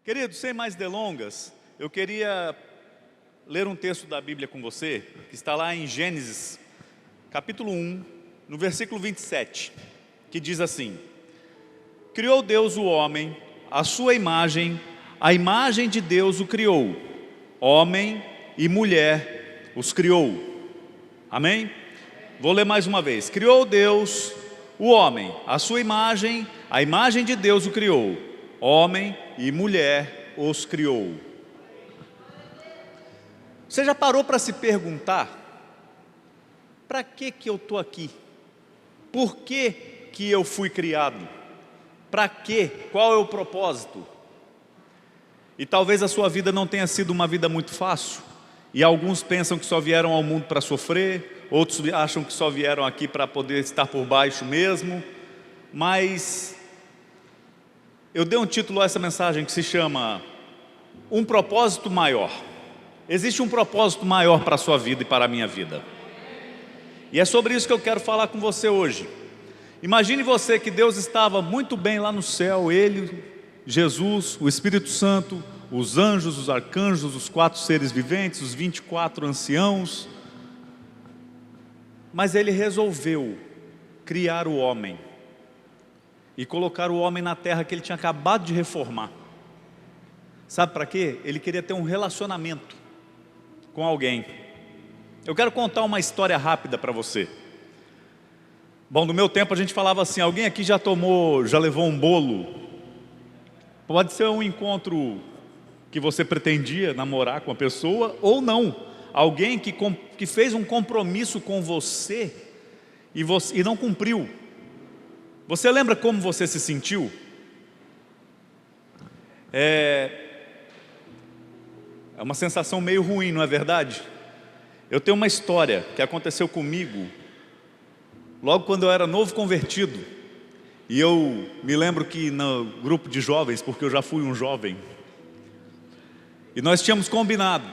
Querido, sem mais delongas, eu queria ler um texto da Bíblia com você, que está lá em Gênesis, capítulo 1, no versículo 27, que diz assim: Criou Deus o homem, à sua imagem, a imagem de Deus o criou, homem e mulher os criou. Amém? Vou ler mais uma vez. Criou Deus o homem, à sua imagem, a imagem de Deus o criou, homem e mulher os criou. Você já parou para se perguntar, para que eu estou aqui? Por que eu fui criado? Para quê? Qual é o propósito? E talvez a sua vida não tenha sido uma vida muito fácil, e alguns pensam que só vieram ao mundo para sofrer, outros acham que só vieram aqui para poder estar por baixo mesmo, mas eu dei um título a essa mensagem que se chama Um Propósito Maior. Existe um propósito maior para a sua vida e para a minha vida, e é sobre isso que eu quero falar com você hoje. Imagine você que Deus estava muito bem lá no céu, Ele, Jesus, o Espírito Santo, os anjos, os arcanjos, os 4 seres viventes, os 24 anciãos, mas Ele resolveu criar o homem e colocar o homem na terra que Ele tinha acabado de reformar. Sabe para quê? Ele queria ter um relacionamento com alguém. Eu quero contar uma história rápida para você. Bom, no meu tempo a gente falava assim: alguém aqui já levou um bolo? Pode ser um encontro que você pretendia namorar com a pessoa, ou não. Alguém que fez um compromisso com você e não cumpriu. Você lembra como você se sentiu? É uma sensação meio ruim, não é verdade? Eu tenho uma história que aconteceu comigo logo quando eu era novo convertido. E eu me lembro que no grupo de jovens, porque eu já fui um jovem, e nós tínhamos combinado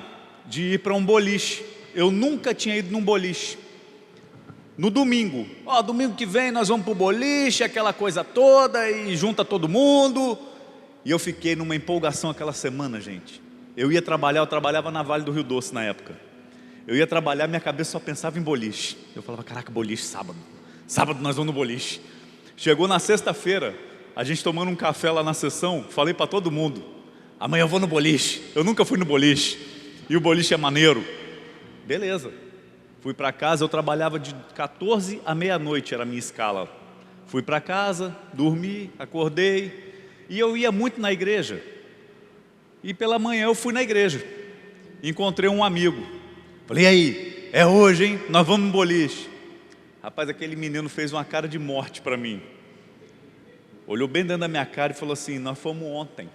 de ir para um boliche. Eu nunca tinha ido num boliche. No domingo, domingo que vem nós vamos para o boliche, aquela coisa toda, e junta todo mundo. E eu fiquei numa empolgação aquela semana, gente. Eu trabalhava na Vale do Rio Doce na época. Eu ia trabalhar, minha cabeça só pensava em boliche. Eu falava: caraca, boliche sábado. Sábado nós vamos no boliche. Chegou na sexta-feira, a gente tomando um café lá na sessão, falei para todo mundo: amanhã eu vou no boliche. Eu nunca fui no boliche, e o boliche é maneiro. Beleza. Fui para casa, eu trabalhava de 14 à meia-noite, era a minha escala. Fui para casa, dormi, acordei, e eu ia muito na igreja. E pela manhã eu fui na igreja, encontrei um amigo. Falei: e aí, é hoje, hein? Nós vamos no boliche. Rapaz, aquele menino fez uma cara de morte para mim. Olhou bem dentro da minha cara e falou assim: nós fomos ontem.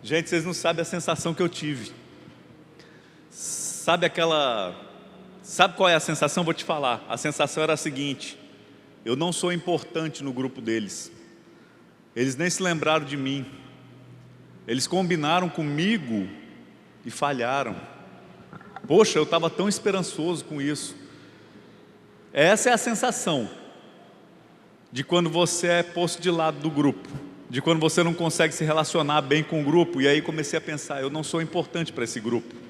Gente, vocês não sabem a sensação que eu tive. Sabe qual é a sensação? Vou te falar. A sensação era a seguinte: eu não sou importante no grupo deles. Eles nem se lembraram de mim. Eles combinaram comigo e falharam. Poxa, eu estava tão esperançoso com isso. Essa é a sensação de quando você é posto de lado do grupo, de quando você não consegue se relacionar bem com o grupo. E aí comecei a pensar: eu não sou importante para esse grupo.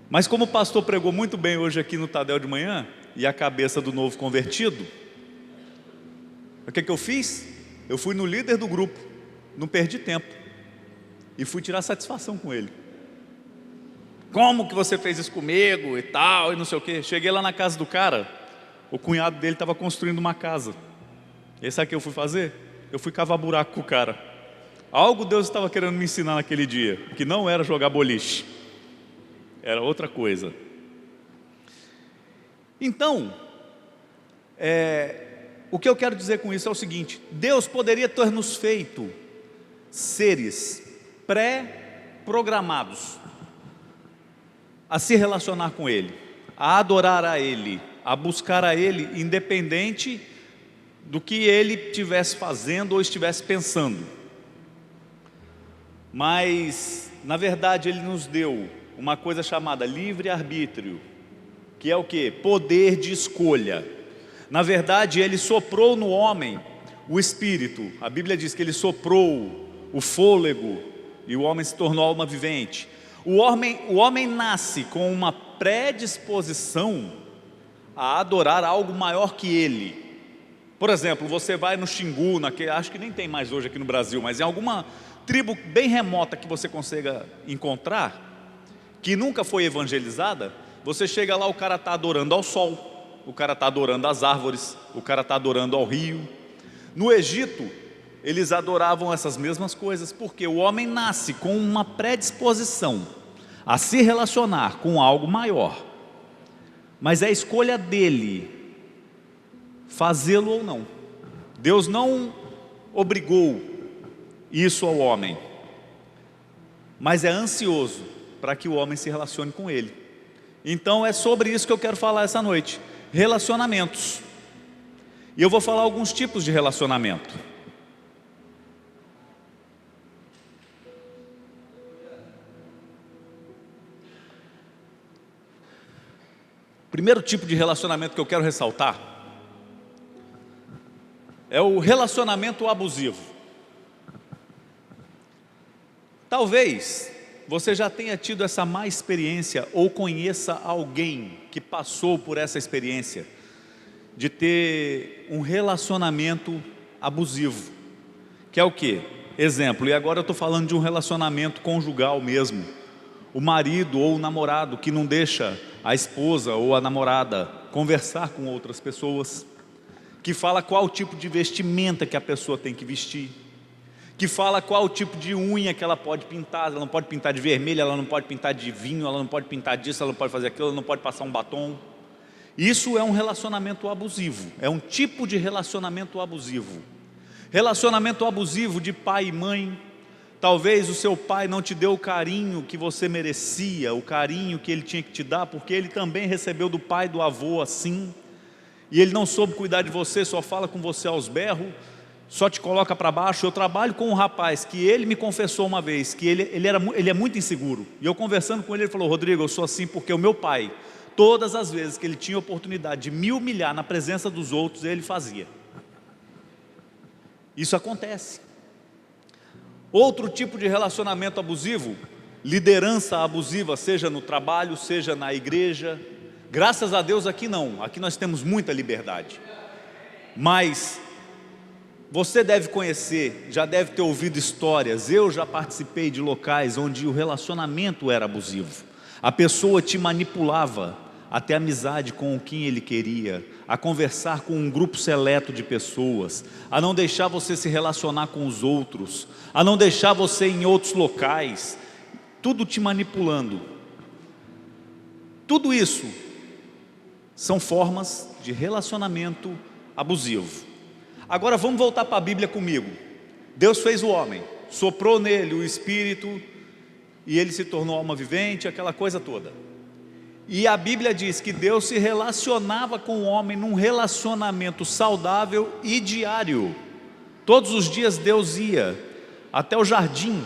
Mas como o pastor pregou muito bem hoje aqui no Tadel de manhã, e a cabeça do novo convertido, o que eu fiz? Eu fui no líder do grupo, não perdi tempo, e fui tirar satisfação com ele. Como que você fez isso comigo e tal, e não sei o quê. Cheguei lá na casa do cara, o cunhado dele estava construindo uma casa. E sabe o que eu fui fazer? Eu fui cavar buraco com o cara. Algo Deus estava querendo me ensinar naquele dia, que não era jogar boliche, era outra coisa. Então, o que eu quero dizer com isso é o seguinte: Deus poderia ter nos feito seres pré-programados a se relacionar com Ele, a adorar a Ele, a buscar a Ele, independente do que Ele estivesse fazendo ou estivesse pensando. Mas, na verdade, Ele nos deu uma coisa chamada livre-arbítrio, que é o quê? Poder de escolha. Na verdade, Ele soprou no homem o espírito, a Bíblia diz que ele soprou o fôlego e o homem se tornou alma vivente. O homem nasce com uma predisposição a adorar algo maior que ele. Por exemplo, você vai no Xingu, acho que nem tem mais hoje aqui no Brasil, mas em alguma tribo bem remota que você consiga encontrar, que nunca foi evangelizada, você chega lá, o cara está adorando ao sol, o cara está adorando às árvores, o cara está adorando ao rio. No Egito, eles adoravam essas mesmas coisas, porque o homem nasce com uma predisposição a se relacionar com algo maior, mas é a escolha dele fazê-lo ou não. Deus não obrigou isso ao homem, mas é ansioso para que o homem se relacione com ele. Então é sobre isso que eu quero falar essa noite: relacionamentos. E eu vou falar alguns tipos de relacionamento. O primeiro tipo de relacionamento que eu quero ressaltar é o relacionamento abusivo. Talvez você já tenha tido essa má experiência ou conheça alguém que passou por essa experiência de ter um relacionamento abusivo, que é o quê? Exemplo, e agora eu estou falando de um relacionamento conjugal mesmo, o marido ou o namorado que não deixa a esposa ou a namorada conversar com outras pessoas, que fala qual tipo de vestimenta que a pessoa tem que vestir, que fala qual tipo de unha que ela pode pintar, ela não pode pintar de vermelho, ela não pode pintar de vinho, ela não pode pintar disso, ela não pode fazer aquilo, ela não pode passar um batom. Isso é um relacionamento abusivo, é um tipo de relacionamento abusivo. Relacionamento abusivo de pai e mãe. Talvez o seu pai não te deu o carinho que você merecia, o carinho que ele tinha que te dar, porque ele também recebeu do pai e do avô assim, e ele não soube cuidar de você, só fala com você aos berros, só te coloca para baixo. Eu trabalho com um rapaz que ele me confessou uma vez que ele é muito inseguro, e eu conversando com ele falou: Rodrigo, eu sou assim porque o meu pai, todas as vezes que ele tinha oportunidade de me humilhar na presença dos outros, ele fazia. Isso acontece. Outro tipo de relacionamento abusivo, liderança abusiva, seja no trabalho, seja na igreja. Graças a Deus aqui não, aqui nós temos muita liberdade, mas você deve conhecer, já deve ter ouvido histórias. Eu já participei de locais onde o relacionamento era abusivo, a pessoa te manipulava a ter amizade com quem ele queria, a conversar com um grupo seleto de pessoas, a não deixar você se relacionar com os outros, a não deixar você em outros locais, tudo te manipulando. Tudo isso são formas de relacionamento abusivo. Agora vamos voltar para a Bíblia comigo. Deus fez o homem, soprou nele o Espírito, e ele se tornou alma vivente, aquela coisa toda. E a Bíblia diz que Deus se relacionava com o homem num relacionamento saudável e diário. Todos os dias Deus ia até o jardim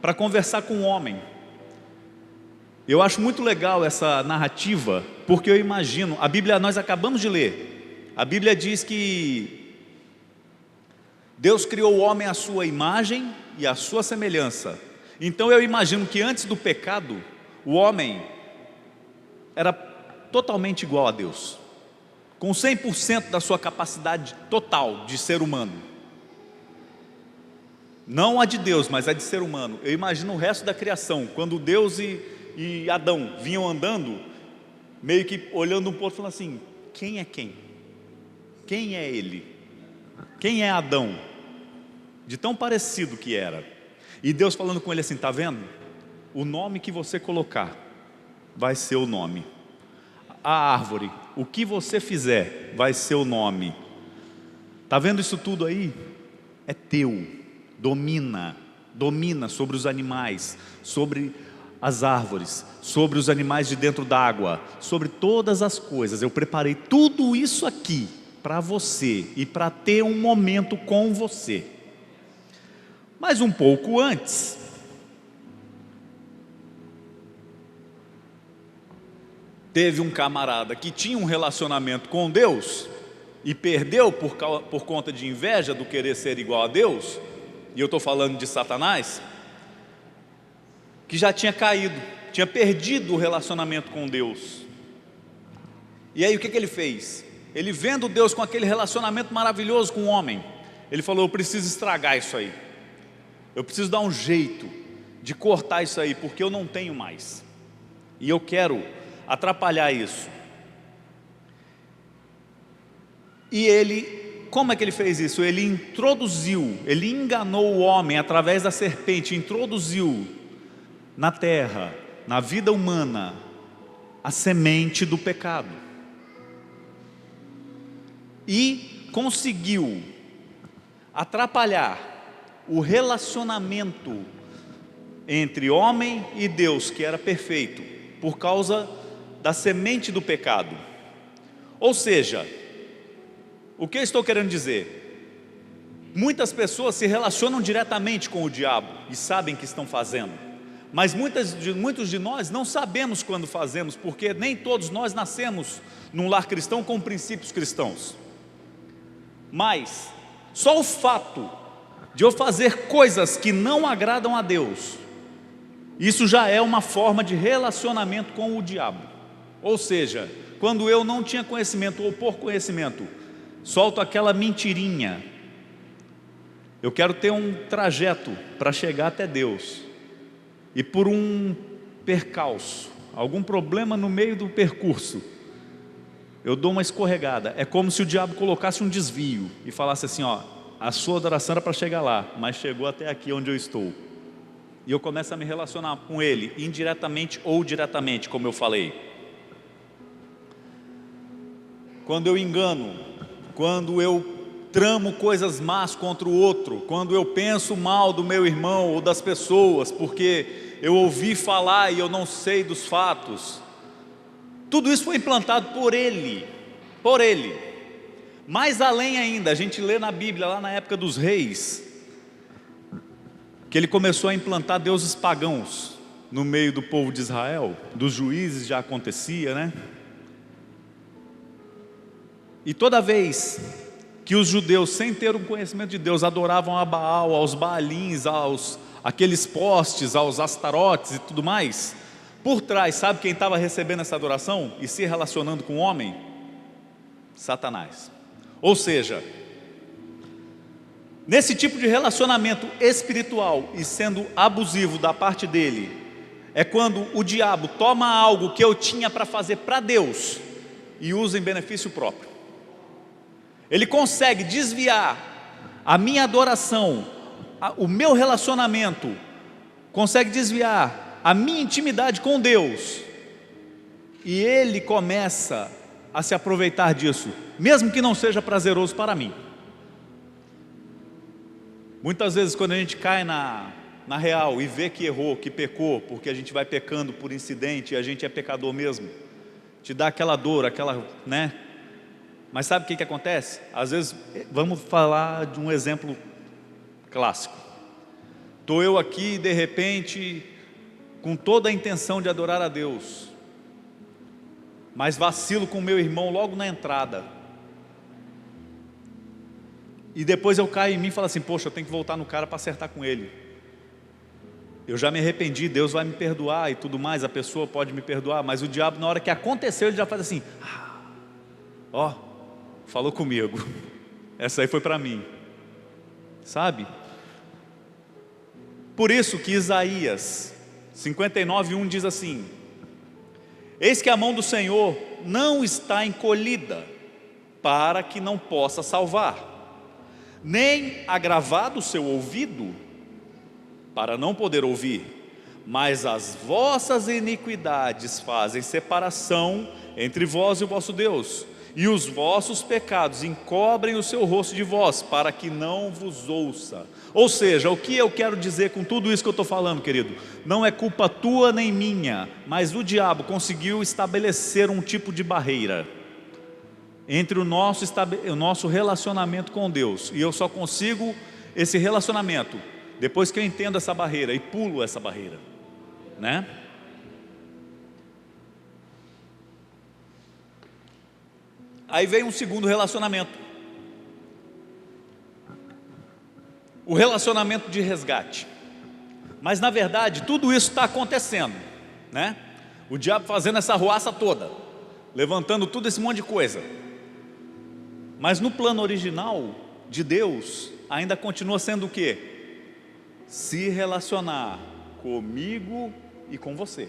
para conversar com o homem. Eu acho muito legal essa narrativa, porque eu imagino, a Bíblia nós acabamos de ler, a Bíblia diz que Deus criou o homem à sua imagem e à sua semelhança. Então eu imagino que antes do pecado, o homem era totalmente igual a Deus, com 100% da sua capacidade total de ser humano. Não a de Deus, mas a de ser humano. Eu imagino o resto da criação, quando Deus e Adão vinham andando, meio que olhando um para o outro, falando assim: quem é quem? Quem é ele? Quem é Adão? De tão parecido que era. E Deus falando com ele assim: está vendo? O nome que você colocar vai ser o nome. A árvore, o que você fizer vai ser o nome. Está vendo isso tudo aí? É teu. Domina sobre os animais, sobre as árvores, sobre os animais de dentro d'água, sobre todas as coisas. Eu preparei tudo isso aqui para você e para ter um momento com você. Mas um pouco antes, teve um camarada que tinha um relacionamento com Deus, e perdeu por conta de inveja do querer ser igual a Deus, e eu estou falando de Satanás, que já tinha caído, tinha perdido o relacionamento com Deus. E aí o que ele fez? Ele vendo Deus com aquele relacionamento maravilhoso com o homem, ele falou: eu preciso estragar isso aí, eu preciso dar um jeito de cortar isso aí, porque eu não tenho mais, e eu quero atrapalhar isso. E ele, como é que ele fez isso? Ele introduziu, ele enganou o homem através da serpente, introduziu na terra, na vida humana, a semente do pecado, e conseguiu atrapalhar o relacionamento entre homem e Deus, que era perfeito, por causa da semente do pecado. Ou seja, o que eu estou querendo dizer? Muitas pessoas se relacionam diretamente com o diabo e sabem que estão fazendo, mas muitos de nós não sabemos quando fazemos, porque nem todos nós nascemos num lar cristão com princípios cristãos. Mas só o fato de eu fazer coisas que não agradam a Deus, isso já é uma forma de relacionamento com o diabo. Ou seja, quando eu não tinha conhecimento, ou por conhecimento, solto aquela mentirinha: eu quero ter um trajeto para chegar até Deus, e por um percalço, algum problema no meio do percurso, eu dou uma escorregada. É como se o diabo colocasse um desvio e falasse assim: ó, a sua adoração era para chegar lá, mas chegou até aqui onde eu estou. E eu começo a me relacionar com ele, indiretamente ou diretamente, como eu falei. Quando eu engano, quando eu tramo coisas más contra o outro, quando eu penso mal do meu irmão ou das pessoas, porque eu ouvi falar e eu não sei dos fatos, tudo isso foi implantado por ele, por ele. Mais além ainda, a gente lê na Bíblia, lá na época dos reis, que ele começou a implantar deuses pagãos no meio do povo de Israel. Dos juízes já acontecia, né? E toda vez que os judeus, sem ter um conhecimento de Deus, adoravam a Baal, aos Baalins, aqueles postes, aos Astarotes e tudo mais, por trás, sabe quem estava recebendo essa adoração e se relacionando com o homem? Satanás. Ou seja, nesse tipo de relacionamento espiritual e sendo abusivo da parte dele, é quando o diabo toma algo que eu tinha para fazer para Deus e usa em benefício próprio. Ele consegue desviar a minha adoração, o meu relacionamento, consegue desviar a minha intimidade com Deus, e ele começa a se aproveitar disso, mesmo que não seja prazeroso para mim. Muitas vezes quando a gente cai na real e vê que errou, que pecou, porque a gente vai pecando por incidente e a gente é pecador mesmo, te dá aquela dor, né? Mas sabe o que acontece? Às vezes, vamos falar de um exemplo clássico. Estou eu aqui e de repente, com toda a intenção de adorar a Deus, mas vacilo com o meu irmão logo na entrada. E depois eu caio em mim e falo assim: poxa, eu tenho que voltar no cara para acertar com ele. Eu já me arrependi, Deus vai me perdoar e tudo mais, a pessoa pode me perdoar, mas o diabo, na hora que aconteceu, ele já faz assim: ó, falou comigo, essa aí foi para mim, sabe? Por isso que Isaías 59:1 diz assim: eis que a mão do Senhor não está encolhida para que não possa salvar, nem agravado o seu ouvido para não poder ouvir, mas as vossas iniquidades fazem separação entre vós e o vosso Deus, e os vossos pecados encobrem o seu rosto de vós, para que não vos ouça. Ou seja, o que eu quero dizer com tudo isso que eu estou falando, querido? Não é culpa tua nem minha, mas o diabo conseguiu estabelecer um tipo de barreira entre o nosso relacionamento com Deus, e eu só consigo esse relacionamento depois que eu entendo essa barreira e pulo essa barreira, né? Aí vem um segundo relacionamento, o relacionamento de resgate. Mas na verdade tudo isso está acontecendo, né? O diabo fazendo essa ruaça toda, levantando tudo esse monte de coisa. Mas no plano original de Deus ainda continua sendo o quê? Se relacionar comigo e com você.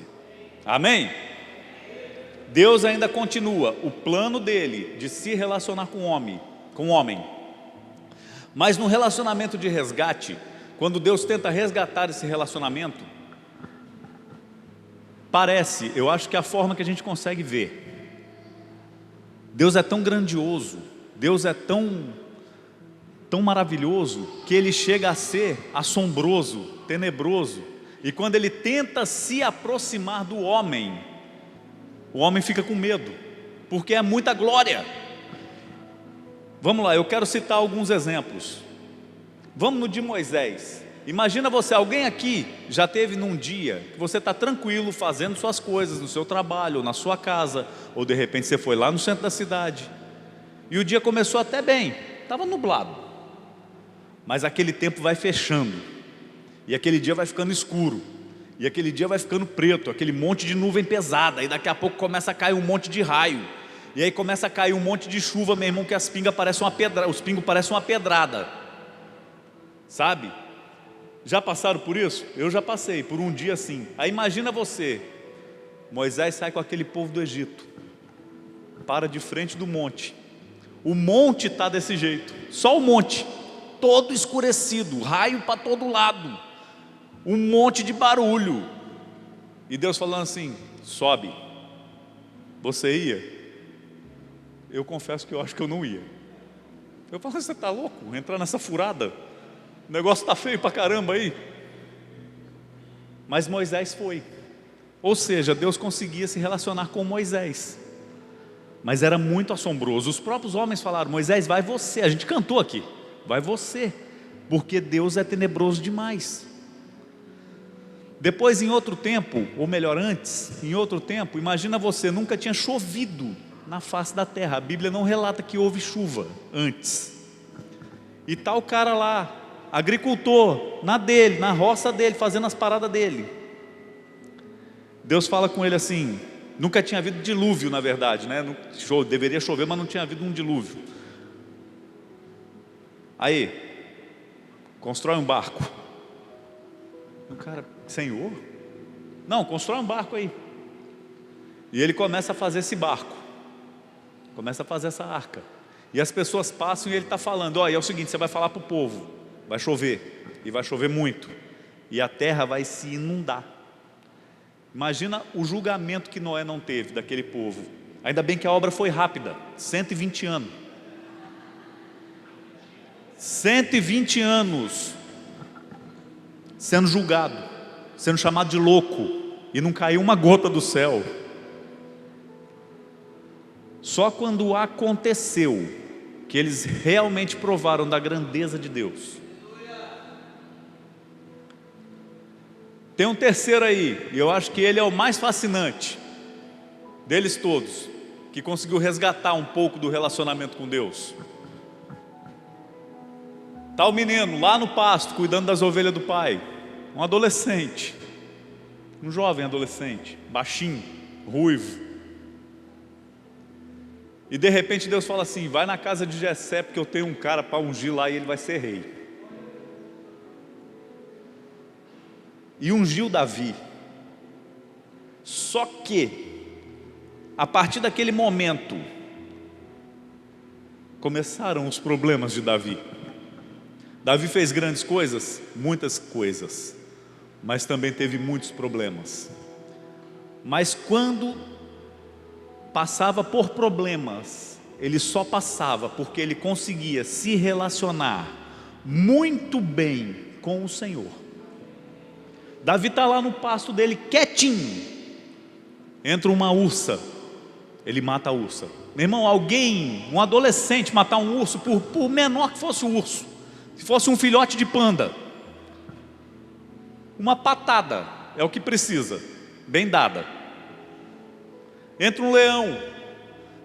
Amém? Deus ainda continua o plano dele de se relacionar com o homem. Mas no relacionamento de resgate, quando Deus tenta resgatar esse relacionamento, parece, eu acho que é a forma que a gente consegue ver, Deus é tão grandioso, Deus é tão maravilhoso, que Ele chega a ser assombroso, tenebroso. E quando Ele tenta se aproximar do homem, o homem fica com medo, porque é muita glória. Vamos lá, eu quero citar alguns exemplos. Vamos no de Moisés. Imagina você, alguém aqui já teve num dia que você está tranquilo fazendo suas coisas no seu trabalho, ou na sua casa, ou de repente você foi lá no centro da cidade e o dia começou até bem, estava nublado, mas aquele tempo vai fechando e aquele dia vai ficando escuro e aquele dia vai ficando preto, aquele monte de nuvem pesada, e daqui a pouco começa a cair um monte de raio, e aí começa a cair um monte de chuva, meu irmão, que as pingas parecem uma pedrada, os pingos parecem uma pedrada, sabe? Já passaram por isso? Eu já passei por um dia assim. Aí imagina você, Moisés sai com aquele povo do Egito, para de frente do monte, o monte está desse jeito, só o monte, todo escurecido, raio para todo lado, um monte de barulho, e Deus falando assim: sobe. Você ia? Eu confesso que eu acho que eu não ia. Eu falo: você está louco? Entrar nessa furada? O negócio está feio para caramba aí. Mas Moisés foi. Ou seja, Deus conseguia se relacionar com Moisés, mas era muito assombroso. Os próprios homens falaram: Moisés, vai você. A gente cantou aqui: vai você, porque Deus é tenebroso demais. Depois, em outro tempo, ou melhor, antes, em outro tempo, imagina você, nunca tinha chovido na face da terra. A Bíblia não relata que houve chuva antes. E tá o cara lá, agricultor, na roça dele, fazendo as paradas dele. Deus fala com ele assim, nunca tinha havido dilúvio, na verdade, né? Deveria chover, mas não tinha havido um dilúvio. Aí, constrói um barco. O cara: Senhor? Não, constrói um barco aí. E ele começa a fazer esse barco, começa a fazer essa arca. E as pessoas passam e ele está falando: olha, é o seguinte, você vai falar para o povo, vai chover, e vai chover muito, e a terra vai se inundar. Imagina o julgamento que Noé não teve daquele povo. Ainda bem que a obra foi rápida, 120 anos. 120 anos sendo julgado, sendo chamado de louco, e não caiu uma gota do céu. Só quando aconteceu que eles realmente provaram da grandeza de Deus. Tem um terceiro aí, e eu acho que ele é o mais fascinante deles todos, que conseguiu resgatar um pouco do relacionamento com Deus. Está o menino lá no pasto, cuidando das ovelhas do pai, um adolescente, um jovem adolescente, baixinho, ruivo. E de repente Deus fala assim: vai na casa de Jessé, porque eu tenho um cara para ungir lá e ele vai ser rei. E ungiu Davi. Só que, a partir daquele momento, começaram os problemas de Davi. Davi fez grandes coisas, muitas coisas, mas também teve muitos problemas. Mas quando passava por problemas, ele só passava porque ele conseguia se relacionar muito bem com o Senhor. Davi está lá no pasto dele, quietinho, entra uma ursa, ele mata a ursa. Meu irmão, um adolescente matar um urso, por menor que fosse o urso, se fosse um filhote de panda, uma patada é o que precisa, bem dada. Entra um leão,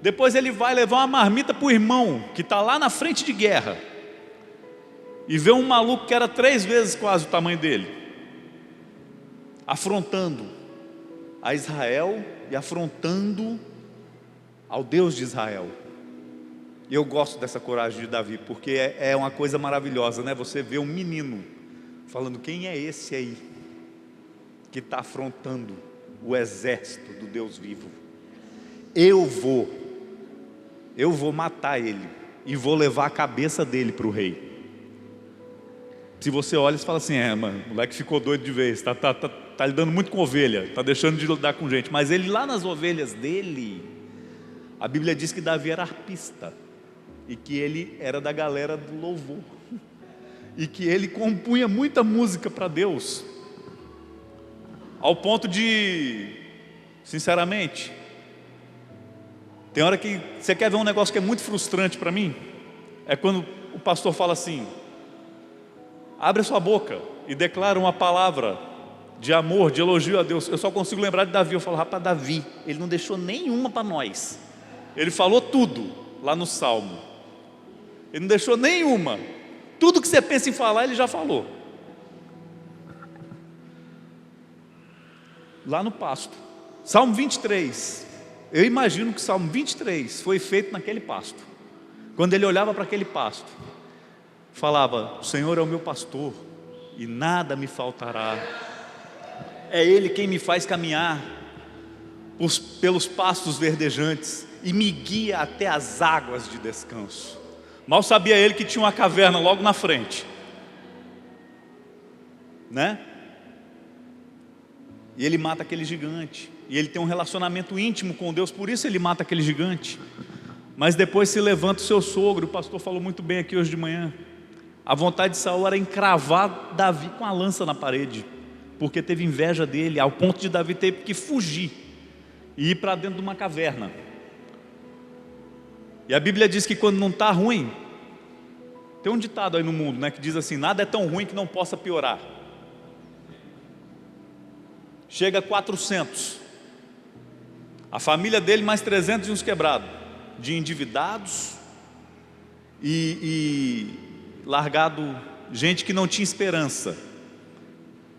Depois ele vai levar uma marmita para o irmão, que está lá na frente de guerra, e vê um maluco que era 3 vezes quase o tamanho dele, afrontando a Israel e afrontando ao Deus de Israel. E eu gosto dessa coragem de Davi, porque é uma coisa maravilhosa, né? Você vê um menino falando: quem é esse aí que está afrontando o exército do Deus vivo? Eu vou matar ele e vou levar a cabeça dele para o rei. Se você olha e fala assim: mano, o moleque ficou doido de vez, tá lidando muito com ovelha, tá deixando de lidar com gente. Mas ele, lá nas ovelhas dele, a Bíblia diz que Davi era arpista, e que ele era da galera do louvor, e que ele compunha muita música para Deus, ao ponto de, sinceramente, tem hora que você quer ver um negócio que é muito frustrante para mim, é quando o pastor fala assim: abre a sua boca e declara uma palavra de amor, de elogio a Deus. Eu só consigo lembrar de Davi. Eu falo: rapaz, Davi, ele não deixou nenhuma para nós. Ele falou tudo lá no Salmo. Ele não deixou nenhuma. Tudo que você pensa em falar, ele já falou. Lá no pasto. Salmo 23. Eu imagino que o Salmo 23 foi feito naquele pasto. Quando ele olhava para aquele pasto, falava: o Senhor é o meu pastor e nada me faltará. É Ele quem me faz caminhar pelos pastos verdejantes e me guia até as águas de descanso. Mal sabia ele que tinha uma caverna logo na frente, né? E ele mata aquele gigante, e ele tem um relacionamento íntimo com Deus, por isso ele mata aquele gigante. Mas depois se levanta o seu sogro. O pastor falou muito bem aqui hoje de manhã. A vontade de Saul era encravar Davi com a lança na parede, porque teve inveja dele, ao ponto de Davi ter que fugir e ir para dentro de uma caverna. E a Bíblia diz que quando não está ruim, tem um ditado aí no mundo, né, que diz assim: nada é tão ruim que não possa piorar. Chega a 400, a família dele mais 300 e uns quebrados, de endividados e largado, gente que não tinha esperança.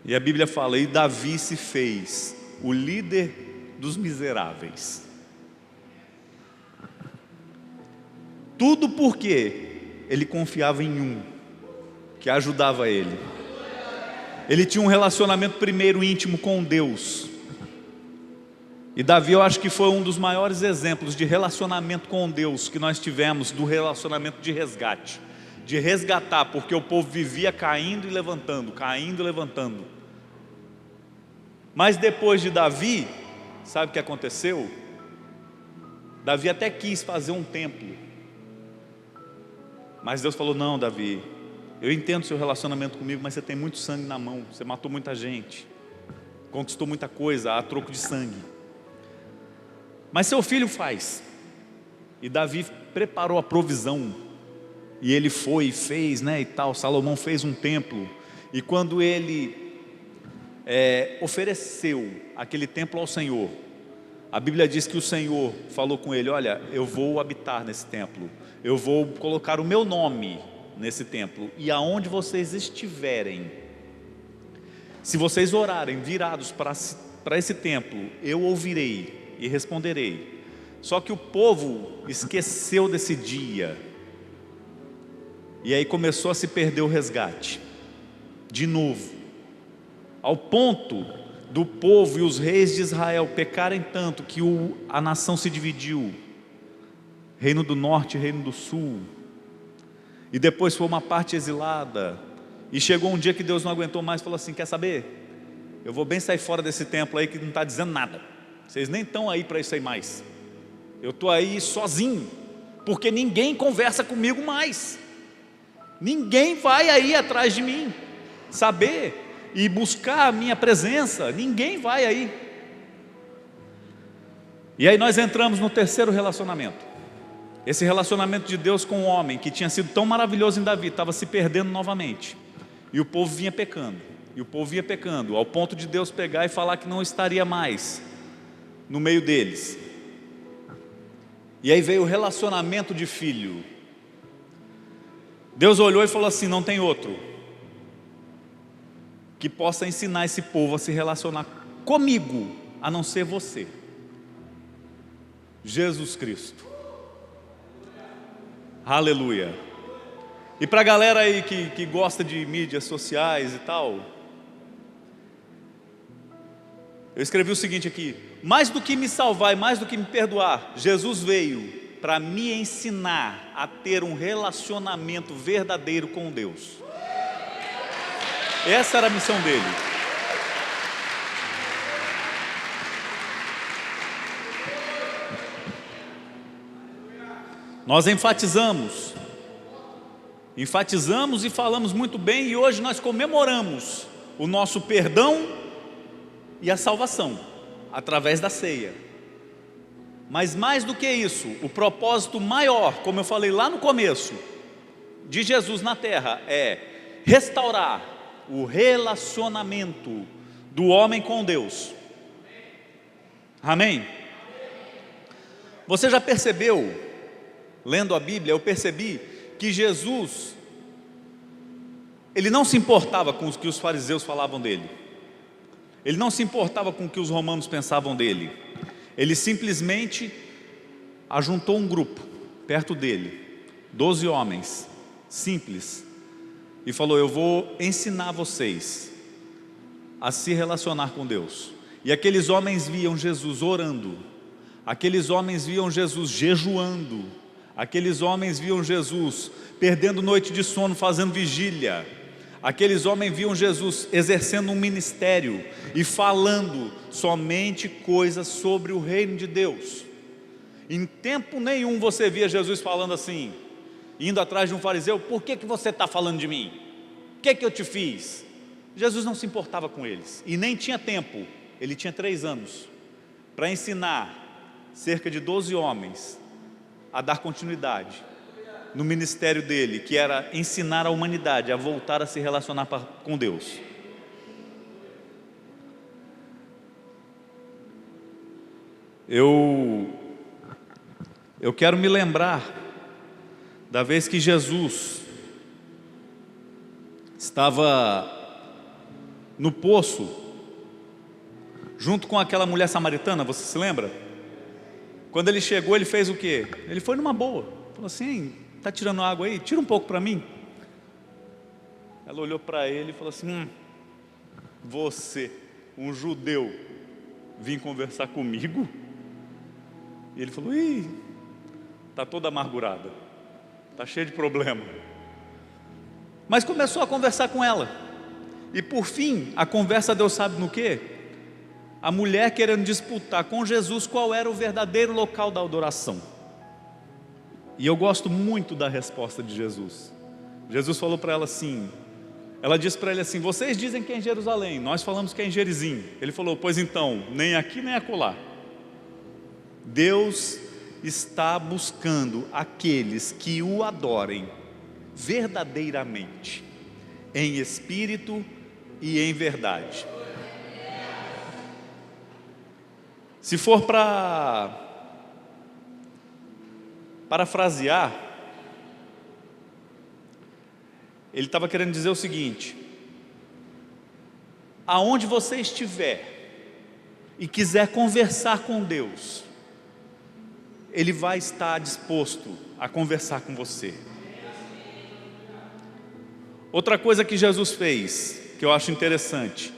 E a Bíblia fala: e Davi se fez o líder dos miseráveis. Tudo porque ele confiava em um que ajudava ele. Ele tinha um relacionamento primeiro íntimo com Deus. E Davi, eu acho que foi um dos maiores exemplos de relacionamento com Deus que nós tivemos, do relacionamento de resgate, de resgatar, porque o povo vivia caindo e levantando, caindo e levantando. Mas depois de Davi, sabe o que aconteceu? Davi até quis fazer um templo, mas Deus falou: não, Davi, eu entendo seu relacionamento comigo, mas você tem muito sangue na mão, você matou muita gente, conquistou muita coisa a troco de sangue, mas seu filho faz. E Davi preparou a provisão, e ele foi e fez, né, e tal. Salomão fez um templo, e quando ele ofereceu aquele templo ao Senhor, a Bíblia diz que o Senhor falou com ele: olha, eu vou habitar nesse templo, eu vou colocar o meu nome nesse templo, e aonde vocês estiverem, se vocês orarem virados para esse templo, eu ouvirei e responderei. Só que o povo esqueceu desse dia, e aí começou a se perder o resgate de novo, ao ponto do povo e os reis de Israel pecarem tanto que a nação se dividiu, reino do norte e reino do sul, e depois foi uma parte exilada. E chegou um dia que Deus não aguentou mais e falou assim: quer saber? Eu vou bem sair fora desse templo aí que não está dizendo nada, vocês nem estão aí para isso aí mais, eu estou aí sozinho, porque ninguém conversa comigo mais, ninguém vai aí atrás de mim saber e buscar a minha presença, ninguém vai aí. E aí nós entramos no terceiro relacionamento. Esse relacionamento de Deus com o homem, que tinha sido tão maravilhoso em Davi, estava se perdendo novamente. E o povo vinha pecando, e o povo vinha pecando, ao ponto de Deus pegar e falar que não estaria mais no meio deles. E aí veio o relacionamento de filho. Deus olhou e falou assim: não tem outro que possa ensinar esse povo a se relacionar comigo, a não ser você, Jesus Cristo. Aleluia. E para a galera aí que gosta de mídias sociais e tal, eu escrevi o seguinte aqui: mais do que me salvar e mais do que me perdoar, Jesus veio para me ensinar a ter um relacionamento verdadeiro com Deus. Essa era a missão dele. Nós enfatizamos e falamos muito bem, e hoje nós comemoramos o nosso perdão e a salvação através da ceia. Mas mais do que isso, o propósito maior, como eu falei lá no começo, de Jesus na terra é restaurar o relacionamento do homem com Deus. Amém? Você já percebeu, lendo a Bíblia, eu percebi que Jesus, ele não se importava com o que os fariseus falavam dele, ele não se importava com o que os romanos pensavam dele. Ele simplesmente ajuntou um grupo perto dele, 12 homens simples, e falou: eu vou ensinar vocês a se relacionar com Deus. E aqueles homens viam Jesus orando, aqueles homens viam Jesus jejuando, aqueles homens viam Jesus perdendo noite de sono fazendo vigília, aqueles homens viam Jesus exercendo um ministério e falando somente coisas sobre o reino de Deus. Em tempo nenhum você via Jesus falando assim, indo atrás de um fariseu: por que você está falando de mim? O que eu te fiz? Jesus não se importava com eles, e nem tinha tempo. Ele tinha 3 anos para ensinar cerca de 12 homens a dar continuidade no ministério dele, que era ensinar a humanidade a voltar a se relacionar com Deus. Eu quero me lembrar da vez que Jesus estava no poço, junto com aquela mulher samaritana, você se lembra? Quando ele chegou, ele fez o quê? Ele foi numa boa, falou assim: está tirando água aí? Tira um pouco para mim. Ela olhou para ele e falou assim: você, um judeu, vim conversar comigo? E ele falou: ih, está toda amargurada, está cheia de problema. Mas começou a conversar com ela, e por fim, a conversa deu, sabe no quê? A mulher querendo disputar com Jesus qual era o verdadeiro local da adoração. E eu gosto muito da resposta de Jesus. Jesus falou para ela assim, ela disse para ele assim: vocês dizem que é em Jerusalém, nós falamos que é em Gerizim. Ele falou: pois então, nem aqui nem acolá. Deus está buscando aqueles que o adorem verdadeiramente, em espírito e em verdade. Se for para parafrasear, ele estava querendo dizer o seguinte: aonde você estiver e quiser conversar com Deus, Ele vai estar disposto a conversar com você. Outra coisa que Jesus fez, que eu acho interessante: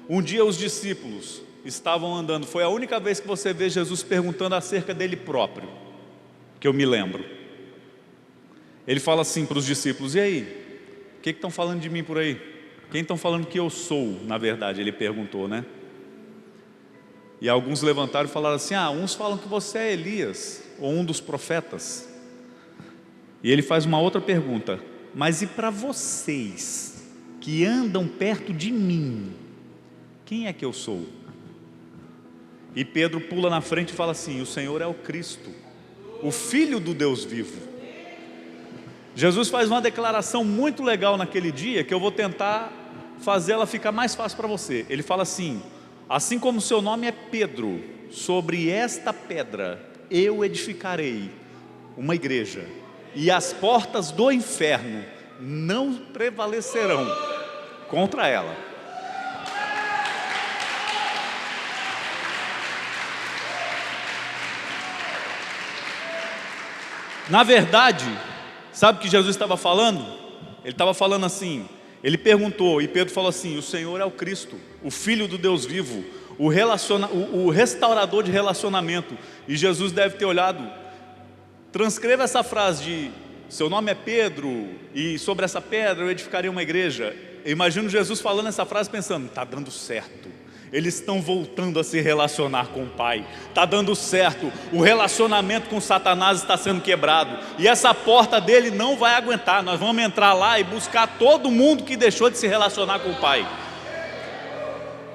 um dia os discípulos estavam andando, foi a única vez que você vê Jesus perguntando acerca dele próprio, que eu me lembro. Ele fala assim para os discípulos: e aí, o que estão falando de mim por aí? Quem estão falando que eu sou, na verdade? Ele perguntou, né? E alguns levantaram e falaram assim: uns falam que você é Elias, ou um dos profetas. E ele faz uma outra pergunta: mas e para vocês, que andam perto de mim, quem é que eu sou? E Pedro pula na frente e fala assim: o Senhor é o Cristo, o Filho do Deus vivo. Jesus faz uma declaração muito legal naquele dia, que eu vou tentar fazer ela ficar mais fácil para você. Ele fala assim: assim como seu nome é Pedro, sobre esta pedra eu edificarei uma igreja, e as portas do inferno não prevalecerão contra ela. Na verdade, sabe o que Jesus estava falando? Ele estava falando assim, ele perguntou, e Pedro falou assim: o Senhor é o Cristo, o Filho do Deus vivo, o restaurador de relacionamento. E Jesus deve ter olhado, transcreva essa frase de: seu nome é Pedro, e sobre essa pedra eu edificarei uma igreja. Eu imagino Jesus falando essa frase pensando: está dando certo, eles estão voltando a se relacionar com o Pai, está dando certo, o relacionamento com Satanás está sendo quebrado, e essa porta dele não vai aguentar, nós vamos entrar lá e buscar todo mundo que deixou de se relacionar com o Pai.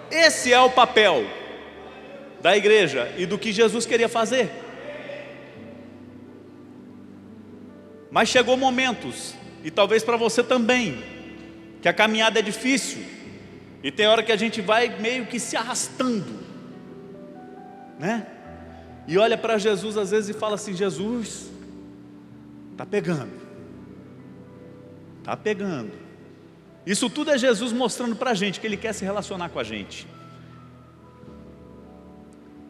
Esse é o papel da igreja e do que Jesus queria fazer. Mas chegou momentos, e talvez para você também, que a caminhada é difícil, e tem hora que a gente vai meio que se arrastando, né? E olha para Jesus às vezes e fala assim: Jesus, está pegando. Está pegando. Isso tudo é Jesus mostrando para a gente que Ele quer se relacionar com a gente.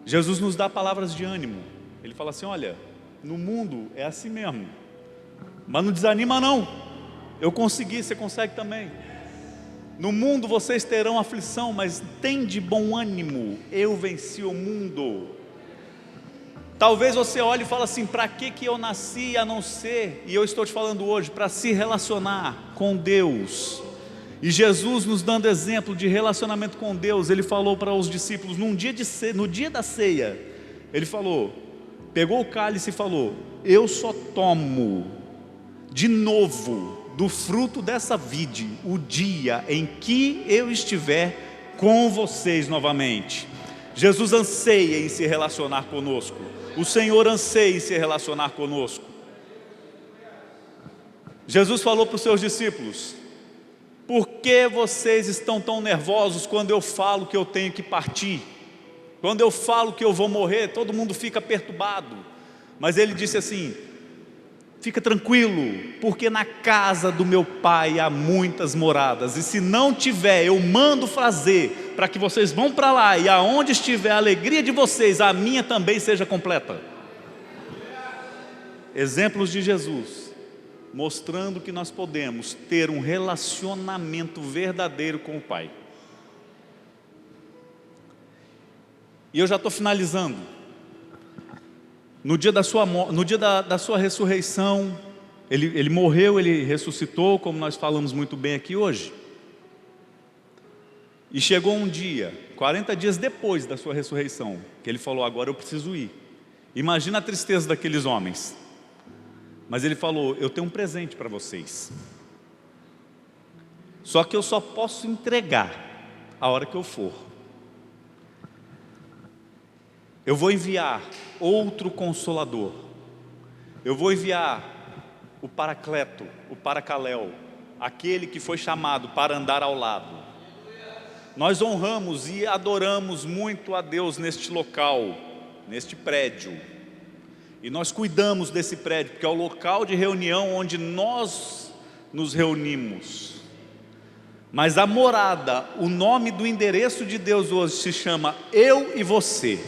Jesus nos dá palavras de ânimo. Ele fala assim: olha, no mundo é assim mesmo, mas não desanima não, eu consegui, você consegue também. No mundo vocês terão aflição, mas tem de bom ânimo, eu venci o mundo. Talvez você olhe e fale assim: para que eu nasci a não ser, e eu estou te falando hoje, para se relacionar com Deus. E Jesus nos dando exemplo de relacionamento com Deus, Ele falou para os discípulos, no dia da ceia, Ele falou, pegou o cálice e falou: eu só tomo de novo do fruto dessa vide o dia em que eu estiver com vocês novamente. Jesus anseia em se relacionar conosco, o Senhor anseia em se relacionar conosco. Jesus falou para os seus discípulos: por que vocês estão tão nervosos quando eu falo que eu tenho que partir? Quando eu falo que eu vou morrer, todo mundo fica perturbado. Mas Ele disse assim: fica tranquilo, porque na casa do meu Pai há muitas moradas, e se não tiver, eu mando fazer, para que vocês vão para lá, e aonde estiver a alegria de vocês, a minha também seja completa. Exemplos de Jesus, mostrando que nós podemos ter um relacionamento verdadeiro com o Pai. E eu já estou finalizando. No dia da sua ressurreição, ele morreu, Ele ressuscitou, como nós falamos muito bem aqui hoje. E chegou um dia, 40 dias depois da sua ressurreição, que Ele falou: agora eu preciso ir. Imagina a tristeza daqueles homens. Mas Ele falou: eu tenho um presente para vocês, só que eu só posso entregar a hora que eu for. Eu vou enviar outro Consolador, eu vou enviar o Paracleto, o Paracaléu, aquele que foi chamado para andar ao lado. Nós honramos e adoramos muito a Deus neste local, neste prédio, e nós cuidamos desse prédio, porque é o local de reunião onde nós nos reunimos. Mas a morada, o nome do endereço de Deus hoje se chama eu e você.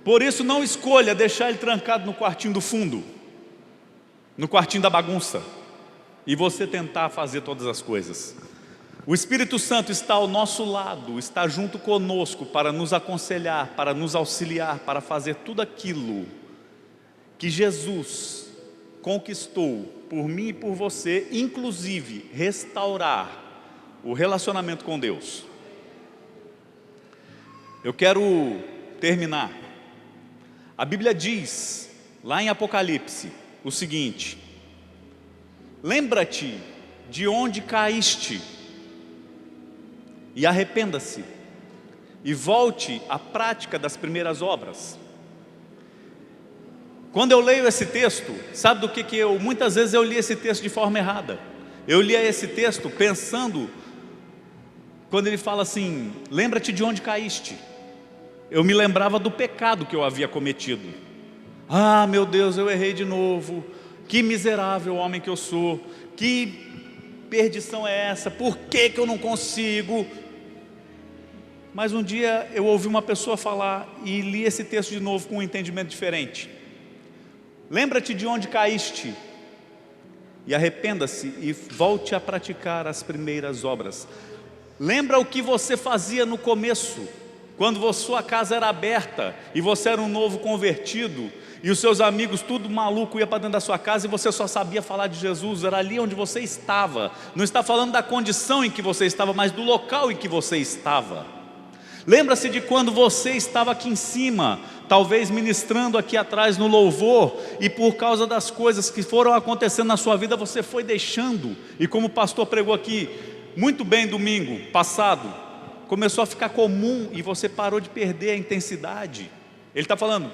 Por isso não escolha deixar Ele trancado no quartinho do fundo, no quartinho da bagunça, e você tentar fazer todas as coisas. O Espírito Santo está ao nosso lado, está junto conosco para nos aconselhar, para nos auxiliar, para fazer tudo aquilo que Jesus conquistou por mim e por você, inclusive restaurar o relacionamento com Deus. Eu quero terminar. A Bíblia diz, lá em Apocalipse, o seguinte: lembra-te de onde caíste, e arrependa-se, e volte à prática das primeiras obras. Quando eu leio esse texto, sabe do que eu, muitas vezes eu li esse texto de forma errada. Eu lia esse texto pensando, quando ele fala assim, lembra-te de onde caíste. Eu me lembrava do pecado que eu havia cometido. Ah, meu Deus, eu errei de novo. Que miserável homem que eu sou. Que perdição é essa? Por que eu não consigo? Mas um dia eu ouvi uma pessoa falar e li esse texto de novo com um entendimento diferente. Lembra-te de onde caíste e arrependa-se e volte a praticar as primeiras obras. Lembra o que você fazia no começo, quando sua casa era aberta e você era um novo convertido e os seus amigos tudo maluco ia para dentro da sua casa e você só sabia falar de Jesus. Era ali onde você estava. Não está falando da condição em que você estava, mas do local em que você estava. Lembra-se de quando você estava aqui em cima, talvez ministrando aqui atrás no louvor, e por causa das coisas que foram acontecendo na sua vida, você foi deixando, e como o pastor pregou aqui, muito bem domingo passado, começou a ficar comum, e você parou de perder a intensidade. Ele está falando,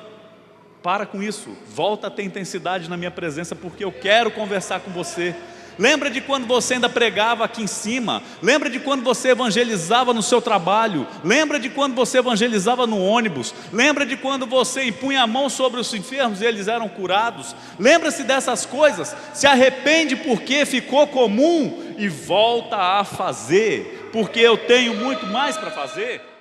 para com isso, volta a ter intensidade na minha presença, porque eu quero conversar com você. Lembra de quando você ainda pregava aqui em cima? Lembra de quando você evangelizava no seu trabalho? Lembra de quando você evangelizava no ônibus? Lembra de quando você impunha a mão sobre os enfermos e eles eram curados? Lembra-se dessas coisas, se arrepende porque ficou comum e volta a fazer, porque eu tenho muito mais para fazer.